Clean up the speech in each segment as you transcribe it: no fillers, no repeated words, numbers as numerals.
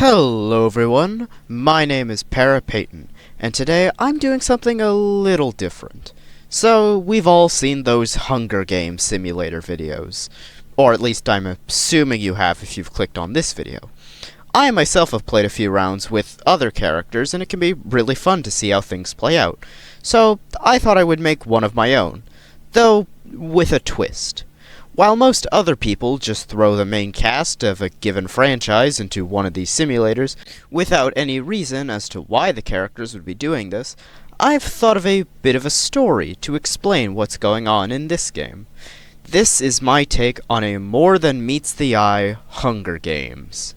Hello everyone, my name is Para Payton, and today I'm doing something a little different. So, we've all seen those Hunger Games simulator videos. Or at least I'm assuming you have if you've clicked on this video. I myself have played a few rounds with other characters, and it can be really fun to see how things play out. So, I thought I would make one of my own, though with a twist. While most other people just throw the main cast of a given franchise into one of these simulators, without any reason as to why the characters would be doing this, I've thought of a bit of a story to explain what's going on in this game. This is my take on a more than meets the eye Hunger Games.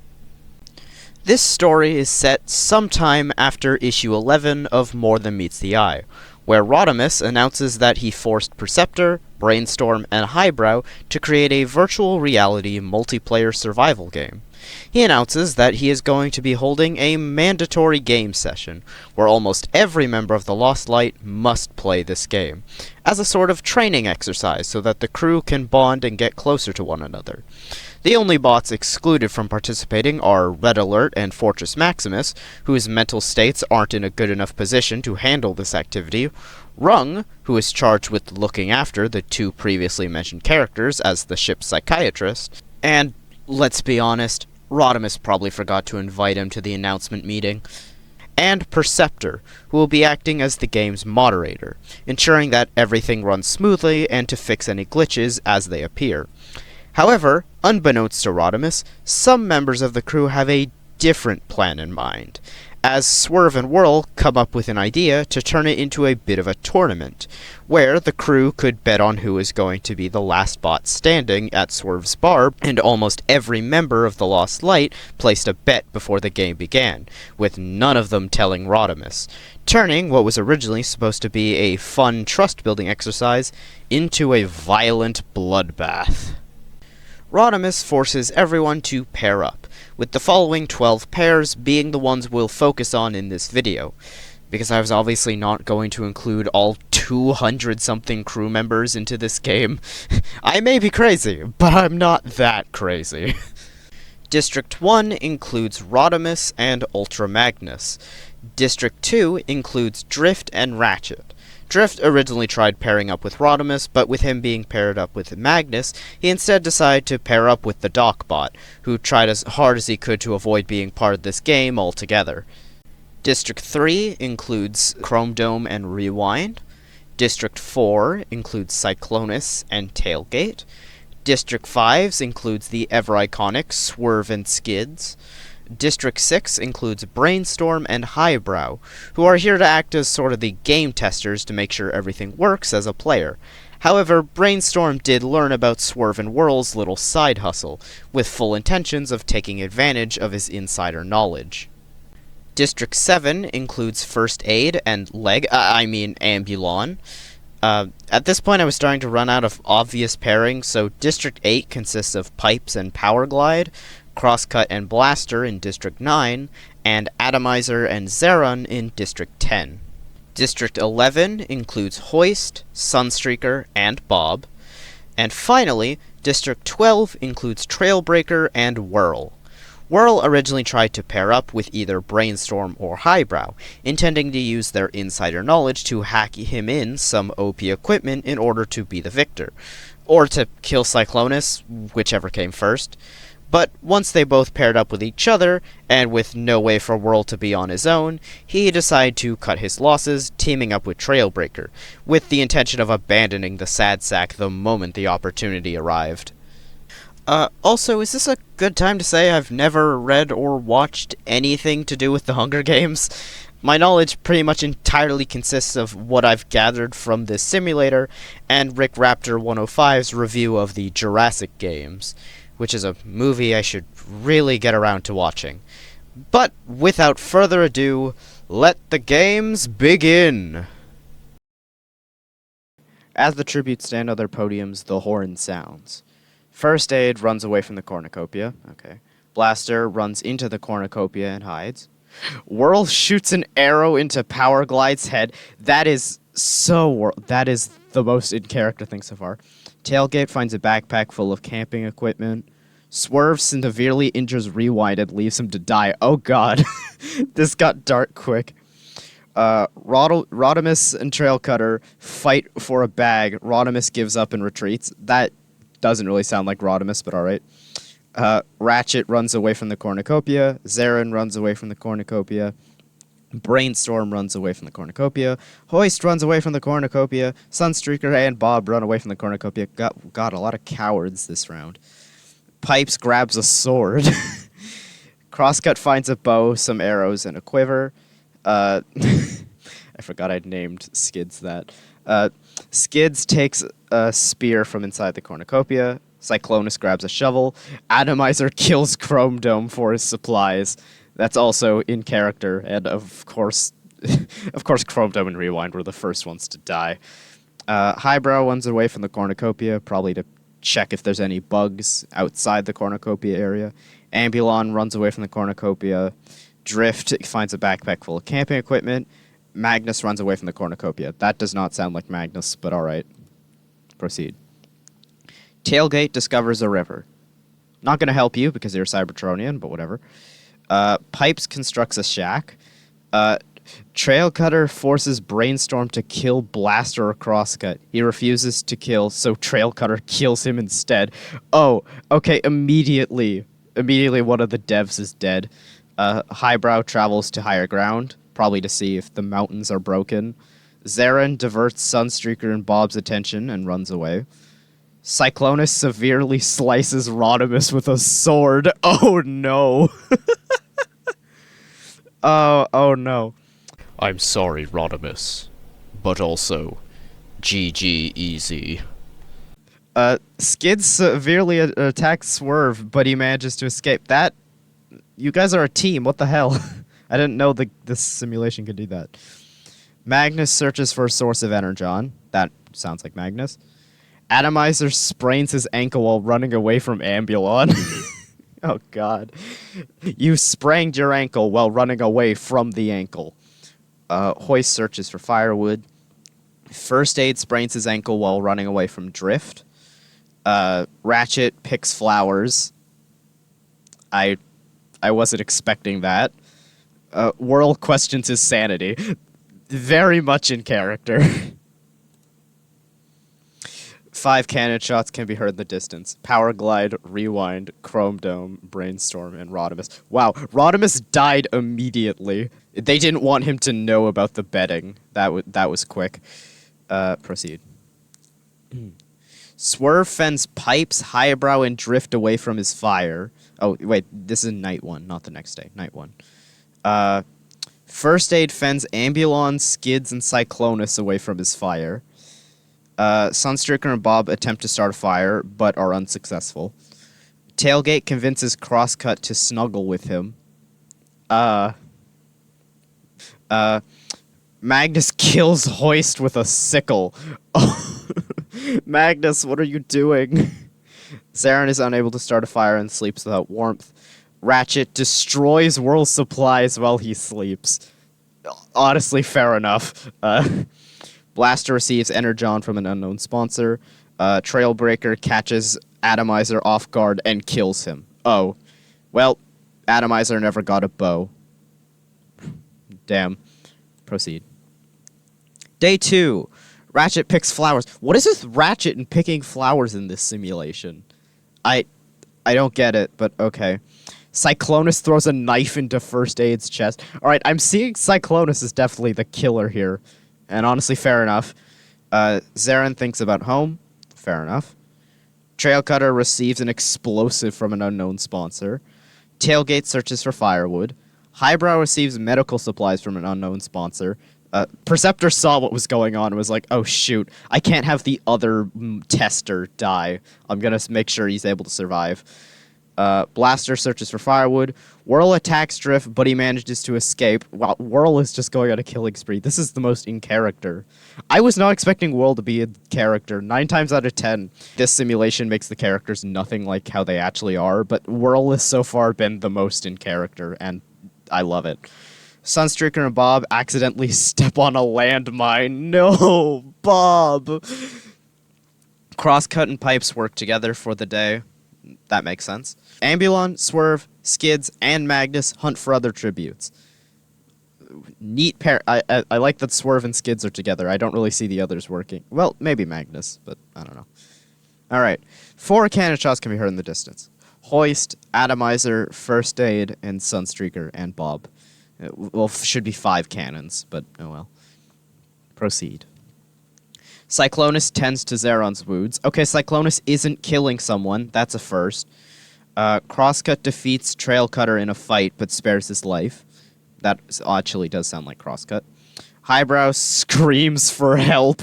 This story is set sometime after issue 11 of More Than Meets the Eye, where Rodimus announces that he forced Perceptor, Brainstorm, and Highbrow to create a virtual reality multiplayer survival game. He announces that he is going to be holding a mandatory game session, where almost every member of the Lost Light must play this game, as a sort of training exercise so that the crew can bond and get closer to one another. The only bots excluded from participating are Red Alert and Fortress Maximus, whose mental states aren't in a good enough position to handle this activity, Rung, who is charged with looking after the two previously mentioned characters as the ship's psychiatrist, and, let's be honest, Rodimus probably forgot to invite him to the announcement meeting, and Perceptor, who will be acting as the game's moderator, ensuring that everything runs smoothly and to fix any glitches as they appear. However, unbeknownst to Rodimus, some members of the crew have a different plan in mind, as Swerve and Whirl come up with an idea to turn it into a bit of a tournament, where the crew could bet on who is going to be the last bot standing at Swerve's bar, and almost every member of the Lost Light placed a bet before the game began, with none of them telling Rodimus, turning what was originally supposed to be a fun trust-building exercise into a violent bloodbath. Rodimus forces everyone to pair up, with the following 12 pairs being the ones we'll focus on in this video, because I was obviously not going to include all 200-something crew members into this game. I may be crazy, but I'm not that crazy. District 1 includes Rodimus and Ultra Magnus. District 2 includes Drift and Ratchet. Drift originally tried pairing up with Rodimus, but with him being paired up with Magnus, he instead decided to pair up with the Docbot, who tried as hard as he could to avoid being part of this game altogether. District 3 includes Chrome Dome and Rewind. District 4 includes Cyclonus and Tailgate. District 5 includes the ever-iconic Swerve and Skids. District 6 includes Brainstorm and Highbrow, who are here to act as sort of the game testers to make sure everything works as a player. However, Brainstorm did learn about Swerve and Whirl's little side hustle, with full intentions of taking advantage of his insider knowledge. District 7 includes First Aid and Ambulon. At this point I was starting to run out of obvious pairings, so District 8 consists of Pipes and Powerglide, Crosscut and Blaster in District 9, and Atomizer and Zeron in District 10. District 11 includes Hoist, Sunstreaker, and Bob. And finally, District 12 includes Trailbreaker and Whirl. Whirl originally tried to pair up with either Brainstorm or Highbrow, intending to use their insider knowledge to hack him in some OP equipment in order to be the victor, or to kill Cyclonus, whichever came first. But once they both paired up with each other, and with no way for Whirl to be on his own, he decided to cut his losses, teaming up with Trailbreaker, with the intention of abandoning the sad sack the moment the opportunity arrived. Also, is this a good time to say I've never read or watched anything to do with the Hunger Games? My knowledge pretty much entirely consists of what I've gathered from this simulator, and Rick Raptor 105's review of the Jurassic Games, which is a movie I should really get around to watching. But without further ado, let the games begin! As the tributes stand on their podiums, the horn sounds. First Aid runs away from the cornucopia. Okay. Blaster runs into the cornucopia and hides. Whirl shoots an arrow into Powerglide's head. That is the most in-character thing so far. Tailgate finds a backpack full of camping equipment. Swerve severely injures Rewind and leaves him to die. Oh god. This got dark quick. Rodimus and Trailcutter fight for a bag. Rodimus gives up and retreats. That doesn't really sound like Rodimus, but alright. Ratchet runs away from the cornucopia. Zarin runs away from the cornucopia. Brainstorm runs away from the cornucopia. Hoist runs away from the cornucopia. Sunstreaker and Bob run away from the cornucopia. Got a lot of cowards this round. Pipes grabs a sword. Crosscut finds a bow, some arrows, and a quiver. I forgot I'd named Skids that. Skids takes a spear from inside the cornucopia. Cyclonus grabs a shovel. Atomizer kills Chrome Dome for his supplies. That's also in character, and of course, Chrome Dome and Rewind were the first ones to die. Highbrow runs away from the cornucopia, probably to check if there's any bugs outside the cornucopia area. Ambulon runs away from the cornucopia. Drift finds a backpack full of camping equipment. Magnus runs away from the cornucopia. That does not sound like Magnus, but alright. Proceed. Tailgate discovers a river. Not going to help you because you're a Cybertronian, but whatever. Pipes constructs a shack. Trailcutter forces Brainstorm to kill Blaster or Crosscut. He refuses to kill, so Trailcutter kills him instead. Oh, okay, immediately one of the devs is dead. Highbrow travels to higher ground, probably to see if the mountains are broken. Zarin diverts Sunstreaker and Bob's attention and runs away. Cyclonus severely slices Rodimus with a sword. Oh no. Oh no. I'm sorry, Rodimus, but also, GG easy. Skid severely attacks Swerve, but he manages to escape. You guys are a team, what the hell? I didn't know this simulation could do that. Magnus searches for a source of energon. That sounds like Magnus. Atomizer sprains his ankle while running away from Ambulon. Oh god. You sprained your ankle while running away from the ankle. Hoist searches for firewood. First Aid sprains his ankle while running away from Drift. Ratchet picks flowers. I wasn't expecting that. Whirl questions his sanity. Very much in character. 5 cannon shots can be heard in the distance. Power Glide, Rewind, Chrome Dome, Brainstorm, and Rodimus. Wow, Rodimus died immediately. They didn't want him to know about the betting. That was quick. Proceed. Swerve fends Pipes, Highbrow, and Drift away from his fire. Oh, wait, this is night 1, not the next day. Night 1. First Aid fends Ambulon, Skids, and Cyclonus away from his fire. Sunstreaker and Bob attempt to start a fire, but are unsuccessful. Tailgate convinces Crosscut to snuggle with him. Magnus kills Hoist with a sickle. Magnus, what are you doing? Zarin is unable to start a fire and sleeps without warmth. Ratchet destroys Whirl's supplies while he sleeps. Honestly, fair enough. Blaster receives energon from an unknown sponsor. Trailbreaker catches Atomizer off guard and kills him. Oh. Well, Atomizer never got a bow. Damn. Proceed. Day 2. Ratchet picks flowers. What is with Ratchet and picking flowers in this simulation? I don't get it, but okay. Cyclonus throws a knife into First Aid's chest. Alright, I'm seeing Cyclonus is definitely the killer here. And honestly, fair enough. Zarin thinks about home. Fair enough. Trailcutter receives an explosive from an unknown sponsor. Tailgate searches for firewood. Highbrow receives medical supplies from an unknown sponsor. Perceptor saw what was going on and was like, oh shoot, I can't have the other tester die. I'm gonna make sure he's able to survive. Blaster searches for firewood. Whirl attacks Drift, but he manages to escape. Wow, Whirl is just going on a killing spree. This is the most in character. I was not expecting Whirl to be a character. 9 times out of 10, this simulation makes the characters nothing like how they actually are, but Whirl has so far been the most in character, and I love it. Sunstreaker and Bob accidentally step on a landmine. No, Bob! Crosscut and Pipes work together for the day. That makes sense. Ambulon, Swerve, Skids, and Magnus hunt for other tributes. Neat pair. I like that Swerve and Skids are together. I don't really see the others working. Well, maybe Magnus, but I don't know. Alright. 4 cannon shots can be heard in the distance. Hoist, Atomizer, First Aid, and Sunstreaker, and Bob. Well, should be 5 cannons, but oh well. Proceed. Cyclonus tends to Zeron's wounds. Okay, Cyclonus isn't killing someone. That's a first. Crosscut defeats Trail Cutter in a fight, but spares his life. That actually does sound like Crosscut. Highbrow screams for help.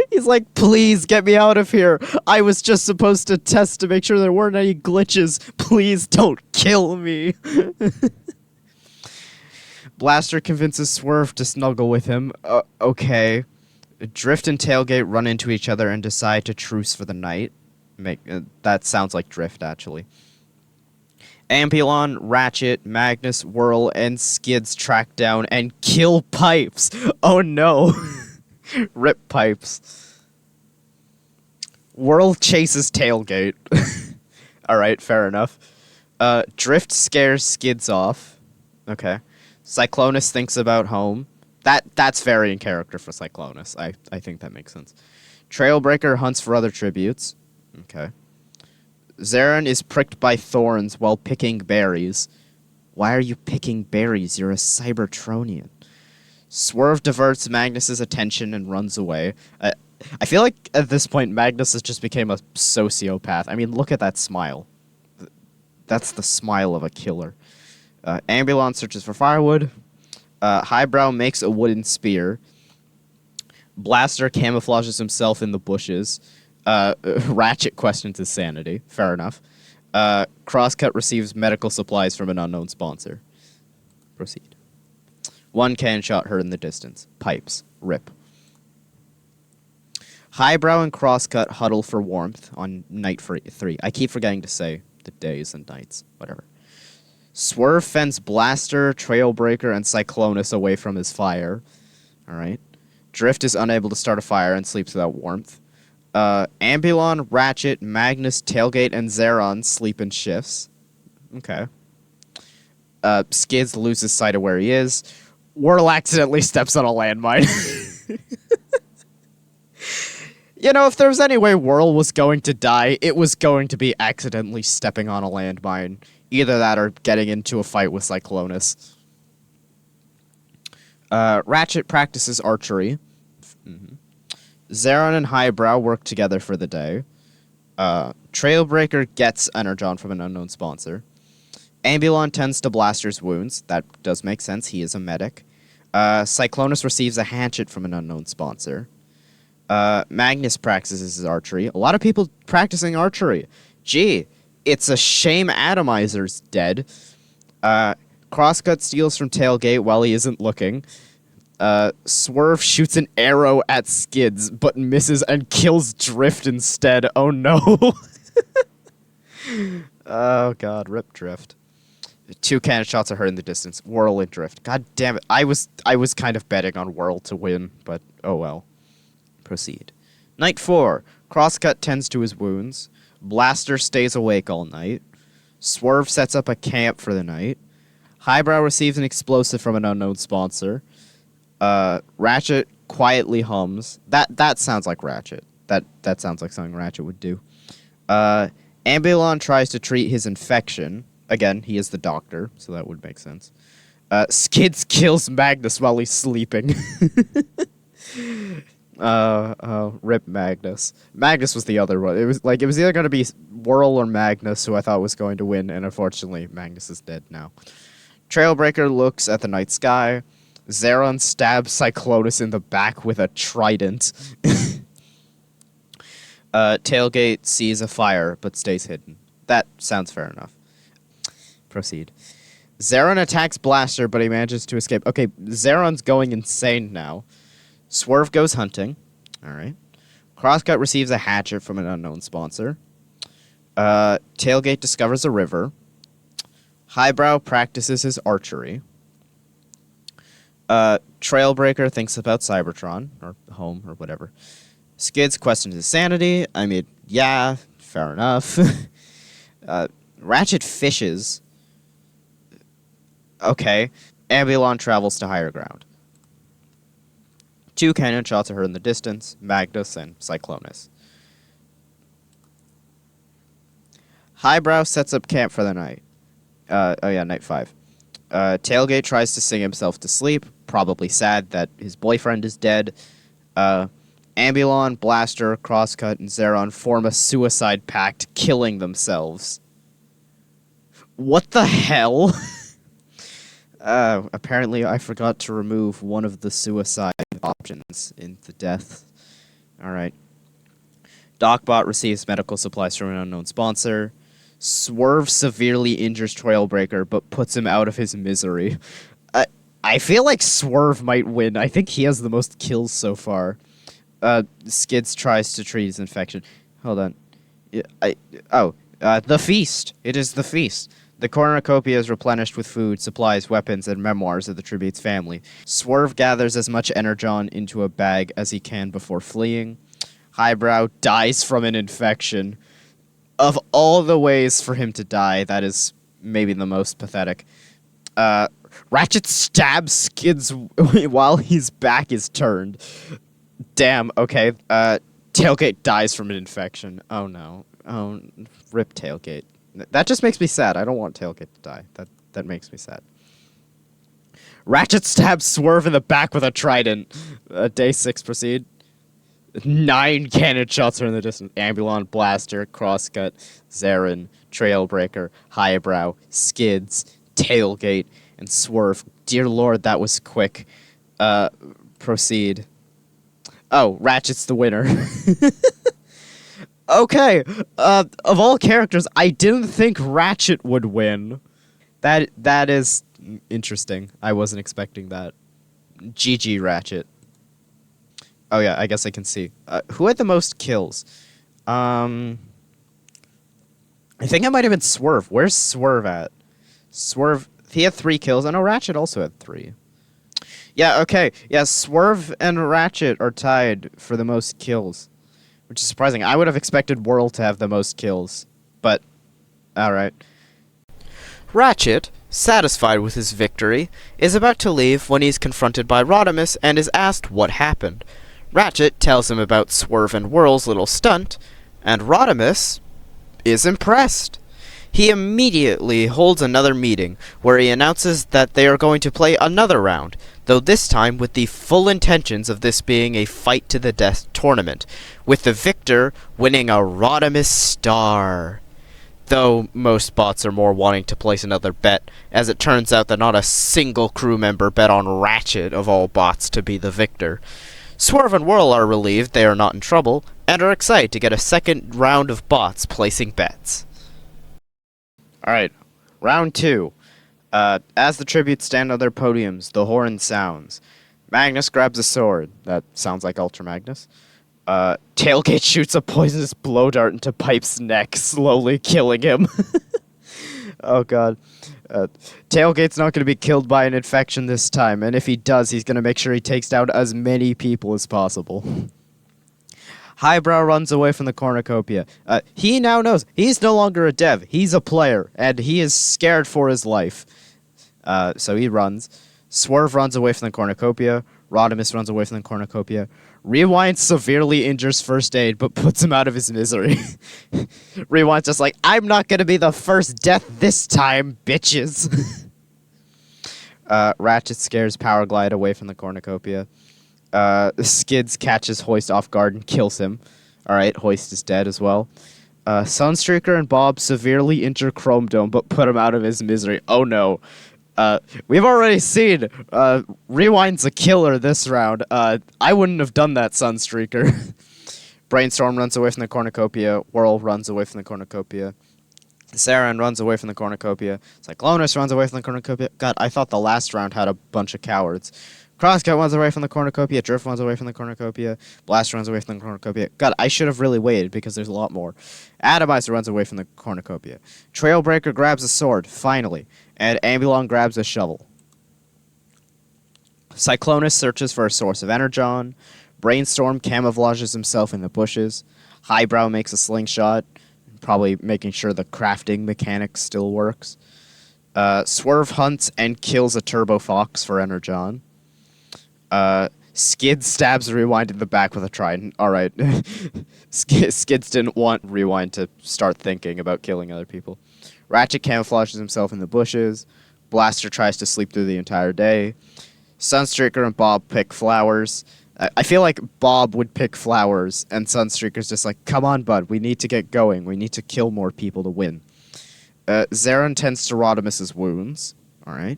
He's like, please get me out of here. I was just supposed to test to make sure there weren't any glitches. Please don't kill me. Blaster convinces Swerve to snuggle with him. Okay. Drift and Tailgate run into each other and decide to truce for the night. That sounds like Drift, actually. Ambulon, Ratchet, Magnus, Whirl, and Skids track down and kill Pipes. Oh no. Rip Pipes. Whirl chases Tailgate. Alright, fair enough. Drift scares Skids off. Okay. Cyclonus thinks about home. That's very in character for Cyclonus. I think that makes sense. Trailbreaker hunts for other tributes. Okay. Zeron is pricked by thorns while picking berries. Why are you picking berries? You're a Cybertronian. Swerve diverts Magnus's attention and runs away. I feel like at this point Magnus has just become a sociopath. I mean, look at that smile. That's the smile of a killer. Ambulon searches for firewood. Highbrow makes a wooden spear. Blaster camouflages himself in the bushes. Ratchet questions his sanity. Fair enough. Crosscut receives medical supplies from an unknown sponsor. Proceed. 1 cannon shot heard in the distance. Pipes. Rip. Highbrow and Crosscut huddle for warmth on night 3. I keep forgetting to say the days and nights. Whatever. Swerve fends Blaster, Trailbreaker, and Cyclonus away from his fire. Alright. Drift is unable to start a fire and sleeps without warmth. Ambulon, Ratchet, Magnus, Tailgate, and Zeron sleep in shifts. Okay. Skids loses sight of where he is. Whirl accidentally steps on a landmine. You know, if there was any way Whirl was going to die, it was going to be accidentally stepping on a landmine. Either that or getting into a fight with Cyclonus. Ratchet practices archery. Zeron and Highbrow work together for the day. Trailbreaker gets energon from an unknown sponsor. Ambulon tends to Blaster's wounds. That does make sense. He is a medic. Cyclonus receives a hatchet from an unknown sponsor. Magnus practices his archery. A lot of people practicing archery. Gee, it's a shame Atomizer's dead. Crosscut steals from Tailgate while he isn't looking. Swerve shoots an arrow at Skids, but misses and kills Drift instead. Oh no. Oh god, rip Drift. 2 cannon shots are heard in the distance. Whirl and Drift. God damn it. I was kind of betting on Whirl to win, but oh well. Proceed. Night 4. Crosscut tends to his wounds. Blaster stays awake all night. Swerve sets up a camp for the night. Highbrow receives an explosive from an unknown sponsor. Ratchet quietly hums. That sounds like Ratchet. That sounds like something Ratchet would do. Ambulon tries to treat his infection. Again, he is the doctor, so that would make sense. Skids kills Magnus while he's sleeping. Rip Magnus. Magnus was the other one. It was either going to be Whirl or Magnus, who I thought was going to win, and unfortunately, Magnus is dead now. Trailbreaker looks at the night sky. Zeron stabs Cyclonus in the back with a trident. Tailgate sees a fire, but stays hidden. That sounds fair enough. Proceed. Zeron attacks Blaster, but he manages to escape. Okay, Zeron's going insane now. Swerve goes hunting. Alright. Crosscut receives a hatchet from an unknown sponsor. Tailgate discovers a river. Highbrow practices his archery. Trailbreaker thinks about Cybertron, or home, or whatever. Skids questions his sanity. I mean, yeah, fair enough. Ratchet fishes. Okay. Ambulon travels to higher ground. 2 cannon shots are heard in the distance. Magnus and Cyclonus. Highbrow sets up camp for the night. Night 5. Tailgate tries to sing himself to sleep. Probably sad that his boyfriend is dead. Ambulon, Blaster, Crosscut, and Zeron form a suicide pact, killing themselves. What the hell? Apparently I forgot to remove one of the suicide options in the death. Alright. Docbot receives medical supplies from an unknown sponsor. Swerve severely injures Trailbreaker, but puts him out of his misery. I feel like Swerve might win. I think he has the most kills so far. Skids tries to treat his infection. Hold on. The feast. It is the feast. The cornucopia is replenished with food, supplies, weapons, and memoirs of the tribute's family. Swerve gathers as much energon into a bag as he can before fleeing. Highbrow dies from an infection. Of all the ways for him to die, that is maybe the most pathetic. Ratchet stabs Skids while his back is turned. Damn, okay. Tailgate dies from an infection. Oh no. Oh, rip Tailgate. That just makes me sad. I don't want Tailgate to die. That makes me sad. Ratchet stabs Swerve in the back with a trident. Day 6 proceed. 9 cannon shots are in the distance. Ambulon, Blaster, Crosscut, Zarin, Trailbreaker, Highbrow, Skids, Tailgate, and Swerve. Dear Lord, that was quick. Proceed. Oh, Ratchet's the winner. Okay, of all characters, I didn't think Ratchet would win. That is interesting. I wasn't expecting that. GG, Ratchet. Oh yeah, I guess I can see. Who had the most kills? I think it might have been Swerve. Where's Swerve at? Swerve, he had 3 kills. I know Ratchet also had 3. Yeah, okay. Yeah, Swerve and Ratchet are tied for the most kills. Which is surprising. I would have expected Whirl to have the most kills. But, alright. Ratchet, satisfied with his victory, is about to leave when he's confronted by Rodimus and is asked what happened. Ratchet tells him about Swerve and Whirl's little stunt, and Rodimus is impressed. He immediately holds another meeting, where he announces that they are going to play another round, though this time with the full intentions of this being a fight-to-the-death tournament, with the victor winning a Rodimus star. Though most bots are more wanting to place another bet, as it turns out that not a single crew member bet on Ratchet of all bots to be the victor. Swerve and Whirl are relieved they are not in trouble, and are excited to get a second round of bots placing bets. Alright, round 2. As the tributes stand on their podiums, the horn sounds. Magnus grabs a sword. That sounds like Ultra Magnus. Tailgate shoots a poisonous blow dart into Pipe's neck, slowly killing him. Oh god. Tailgate's not going to be killed by an infection this time, and if he does, he's going to make sure he takes down as many people as possible. Highbrow runs away from the cornucopia. He now knows he's no longer a dev. He's a player, and he is scared for his life. So he runs. Swerve runs away from the cornucopia. Rodimus runs away from the cornucopia. Rewind severely injures First Aid, but puts him out of his misery. Rewind's just like, I'm not going to be the first death this time, bitches. Ratchet scares Powerglide away from the cornucopia. Skids catches Hoist off guard and kills him. Alright, Hoist is dead as well. Sunstreaker and Bob severely injure Chrome Dome, but put him out of his misery. Oh no. We've already seen, Rewind's a killer this round. I wouldn't have done that, Sunstreaker. Brainstorm runs away from the cornucopia. Whirl runs away from the cornucopia. Saran runs away from the cornucopia. Cyclonus runs away from the cornucopia. God, I thought the last round had a bunch of cowards. Crosscut runs away from the cornucopia. Drift runs away from the cornucopia. Blast runs away from the cornucopia. God, I should have really waited because there's a lot more. Atomizer runs away from the cornucopia. Trailbreaker grabs a sword, finally. And Ambulon grabs a shovel. Cyclonus searches for a source of energon. Brainstorm camouflages himself in the bushes. Highbrow makes a slingshot, probably making sure the crafting mechanic still works. Swerve hunts and kills a Turbo Fox for energon. Skid stabs Rewind in the back with a trident. Alright. Skids didn't want Rewind to start thinking about killing other people. Ratchet camouflages himself in the bushes. Blaster tries to sleep through the entire day. Sunstreaker and Bob pick flowers. I feel like Bob would pick flowers, and Sunstreaker's just like, come on, bud, we need to get going. We need to kill more people to win. Zaron tends to Rodimus's wounds. Alright.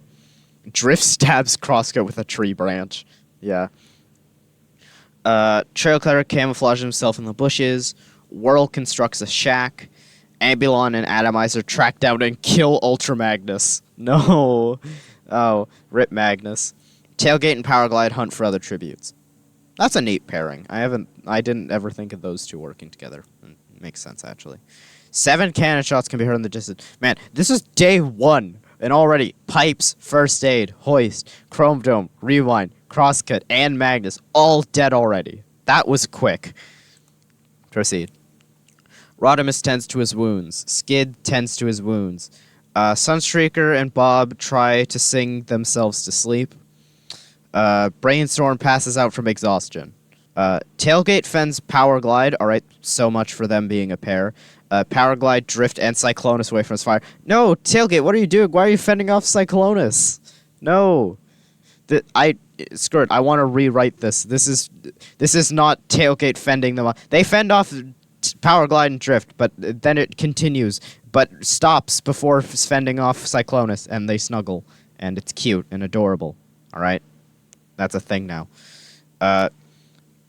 Drift stabs Crosscut with a tree branch. Yeah. Trail Cleric camouflages himself in the bushes. Whirl constructs a shack. Ambulon and Atomizer track down and kill Ultra Magnus. No. Oh, rip Magnus. Tailgate and Powerglide hunt for other tributes. That's a neat pairing. I didn't ever think of those two working together. It makes sense, actually. 7 cannon shots can be heard in the distance. Man, this is day 1. And already, Pipes, First Aid, Hoist, Chrome Dome, Rewind, Crosscut, and Magnus all dead already. That was quick. Proceed. Rodimus tends to his wounds. Skid tends to his wounds. Sunstreaker and Bob try to sing themselves to sleep. Brainstorm passes out from exhaustion. Tailgate fends Powerglide. Alright, so much for them being a pair. Powerglide, Drift, and Cyclonus away from his fire. No, Tailgate, what are you doing? Why are you fending off Cyclonus? No. Screw it, I want to rewrite this. This is not Tailgate fending them off. They fend off Powerglide and Drift, but then it continues, but stops before fending off Cyclonus, and they snuggle, and it's cute and adorable. Alright? That's a thing now.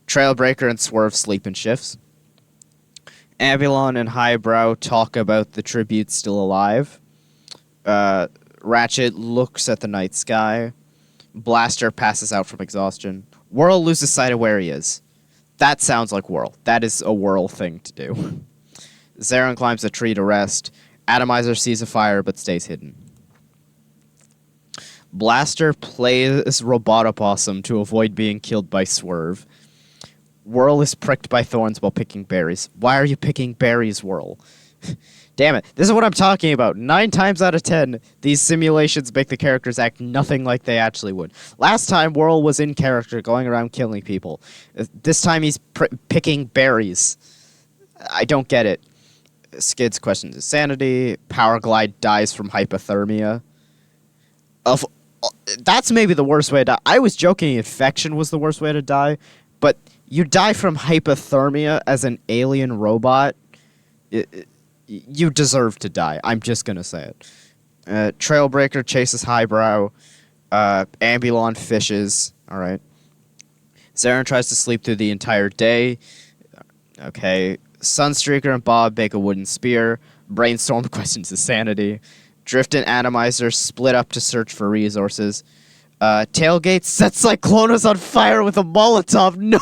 Trailbreaker and Swerve sleep in shifts. Ambulon and Highbrow talk about the tributes still alive. Ratchet looks at the night sky. Blaster passes out from exhaustion. Whirl loses sight of where he is. That sounds like Whirl. That is a Whirl thing to do. Zaron climbs a tree to rest. Atomizer sees a fire but stays hidden. Blaster plays Robotopossum to avoid being killed by Swerve. Whirl is pricked by thorns while picking berries. Why are you picking berries, Whirl? Damn it. This is what I'm talking about. 9 times out of 10, these simulations make the characters act nothing like they actually would. Last time, Whirl was in character, going around killing people. This time, he's picking berries. I don't get it. Skids questions his sanity. Powerglide dies from hypothermia. That's maybe the worst way to die. I was joking infection was the worst way to die, but you die from hypothermia as an alien robot. You deserve to die. I'm just gonna say it. Trailbreaker chases Highbrow. Ambulon fishes. Alright. Zaron tries to sleep through the entire day. Okay. Sunstreaker and Bob make a wooden spear. Brainstorm questions his sanity. Drift and Atomizer split up to search for resources. Tailgate sets Cyclonus on fire with a Molotov. No!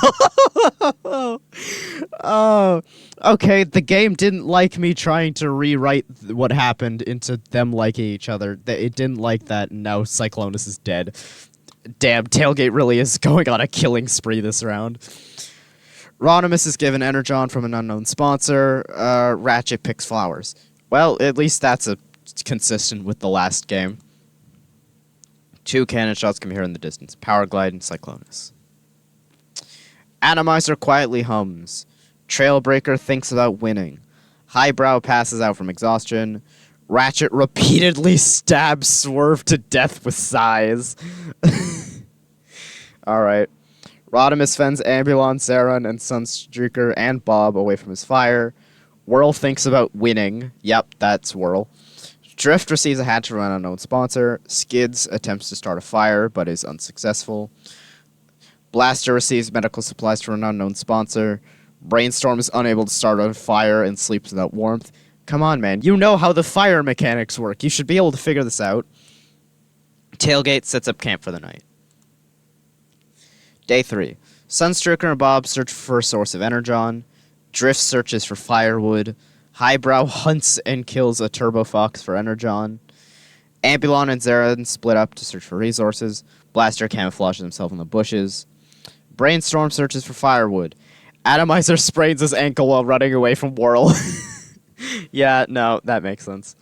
Oh, okay, the game didn't like me trying to rewrite what happened into them liking each other. It didn't like that, and now Cyclonus is dead. Damn, Tailgate really is going on a killing spree this round. Rodimus is given energon from an unknown sponsor. Ratchet picks flowers. Well, at least that's consistent with the last game. 2 cannon shots can be heard in the distance. Powerglide and Cyclonus. Atomizer quietly hums. Trailbreaker thinks about winning. Highbrow passes out from exhaustion. Ratchet repeatedly stabs Swerve to death with sighs. Alright. Rodimus fends Ambulon, Zaron, and Sunstreaker and Bob away from his fire. Whirl thinks about winning. Yep, that's Whirl. Drift receives a hatchet from an unknown sponsor. Skids attempts to start a fire, but is unsuccessful. Blaster receives medical supplies from an unknown sponsor. Brainstorm is unable to start a fire and sleeps without warmth. Come on, man. You know how the fire mechanics work. You should be able to figure this out. Tailgate sets up camp for the night. Day 3. Sunstreaker and Bob search for a source of energon. Drift searches for firewood. Highbrow hunts and kills a Turbo Fox for energon. Ambulon and Zaron split up to search for resources. Blaster camouflages himself in the bushes. Brainstorm searches for firewood. Atomizer sprains his ankle while running away from Whirl. Yeah, no, that makes sense.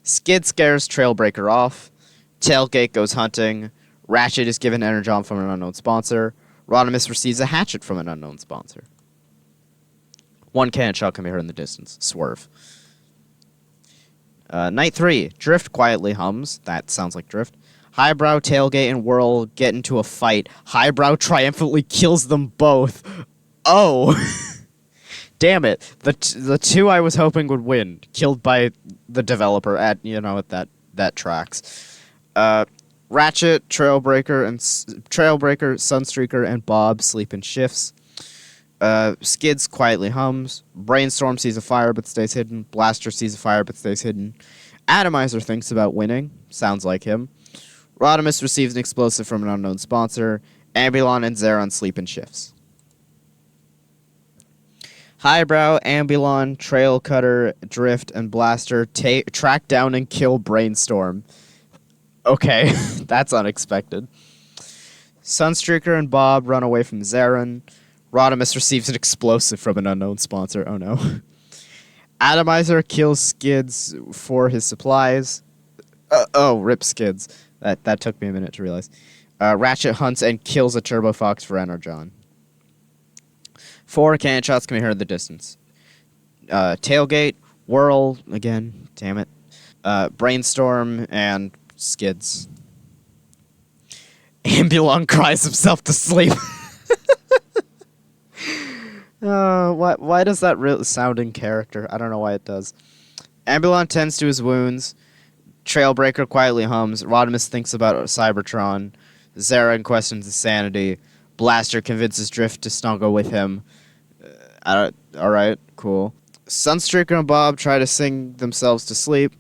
Skid scares Trailbreaker off. Tailgate goes hunting. Ratchet is given energon from an unknown sponsor. Rodimus receives a hatchet from an unknown sponsor. One cannon shot can be heard in the distance. Swerve. Night 3. Drift quietly hums. That sounds like Drift. Highbrow, Tailgate, and Whirl get into a fight. Highbrow triumphantly kills them both. Oh! Damn it. The two I was hoping would win. Killed by the developer at that tracks. Ratchet, Trailbreaker, Sunstreaker, and Bob sleep in shifts. Skids quietly hums. Brainstorm sees a fire but stays hidden. Blaster sees a fire but stays hidden. Atomizer thinks about winning. Sounds like him. Rodimus receives an explosive from an unknown sponsor. Ambulon and Zeron sleep in shifts. Highbrow, Ambulon, Trail Cutter, Drift, and Blaster track down and kill Brainstorm. Okay, that's unexpected. Sunstreaker and Bob run away from Zeron. Rodimus receives an explosive from an unknown sponsor. Oh no. Atomizer kills Skids for his supplies. Rip Skids. That took me a minute to realize. Ratchet hunts and kills a Turbo Fox for energon. 4 cannon shots can be heard in the distance. Tailgate, Whirl, again, damn it. Brainstorm, and Skids. Ambulon cries himself to sleep. Why does that sound in character? I don't know why it does. Ambulon tends to his wounds. Trailbreaker quietly hums. Rodimus thinks about Cybertron. Zeron questions his sanity. Blaster convinces Drift to snuggle with him. Alright, cool. Sunstreaker and Bob try to sing themselves to sleep.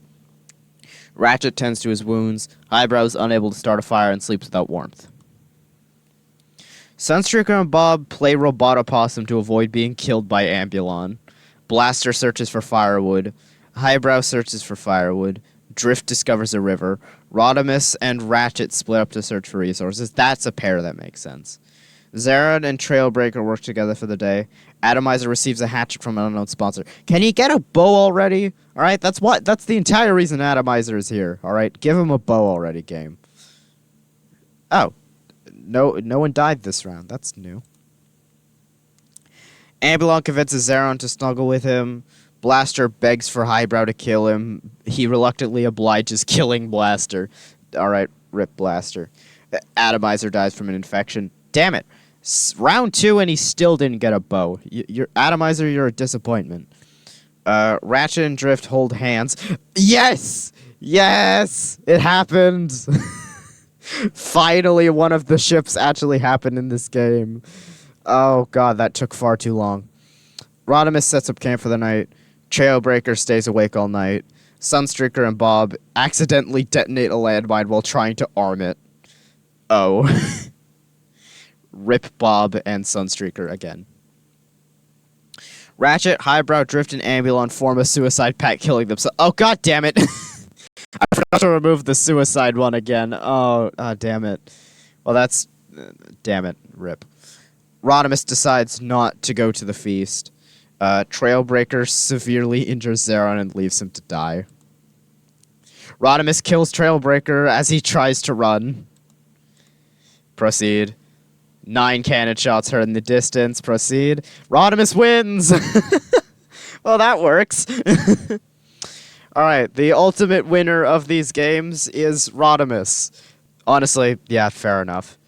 Ratchet tends to his wounds. Highbrow is unable to start a fire and sleeps without warmth. Sunstreaker and Bob play Robotopossum to avoid being killed by Ambulon. Blaster searches for firewood. Highbrow searches for firewood. Drift discovers a river. Rodimus and Ratchet split up to search for resources. That's a pair that makes sense. Zeron and Trailbreaker work together for the day. Atomizer receives a hatchet from an unknown sponsor. Can he get a bow already? Alright, that's the entire reason Atomizer is here. Alright, give him a bow already, game. Oh. No one died this round. That's new. Ambulon convinces Zeron to snuggle with him. Blaster begs for Highbrow to kill him. He reluctantly obliges, killing Blaster. Alright, rip Blaster. Atomizer dies from an infection. Damn it. Round 2 and he still didn't get a bow. Atomizer, you're a disappointment. Ratchet and Drift hold hands. Yes! Yes! It happened! Finally, one of the ships actually happened in this game. Oh god, that took far too long. Rodimus sets up camp for the night. Trailbreaker stays awake all night. Sunstreaker and Bob accidentally detonate a landmine while trying to arm it. Oh. Rip Bob and Sunstreaker again. Ratchet, Highbrow, Drift, and Ambulon form a suicide pact, killing themselves. Oh god damn it! I forgot to remove the suicide one again. Oh, damn it. Well, that's... damn it. Rip. Rodimus decides not to go to the feast. Trailbreaker severely injures Zeron and leaves him to die. Rodimus kills Trailbreaker as he tries to run. Proceed. 9 cannon shots heard in the distance. Proceed. Rodimus wins! Well, that works. Alright, the ultimate winner of these games is Rodimus. Honestly, yeah, fair enough.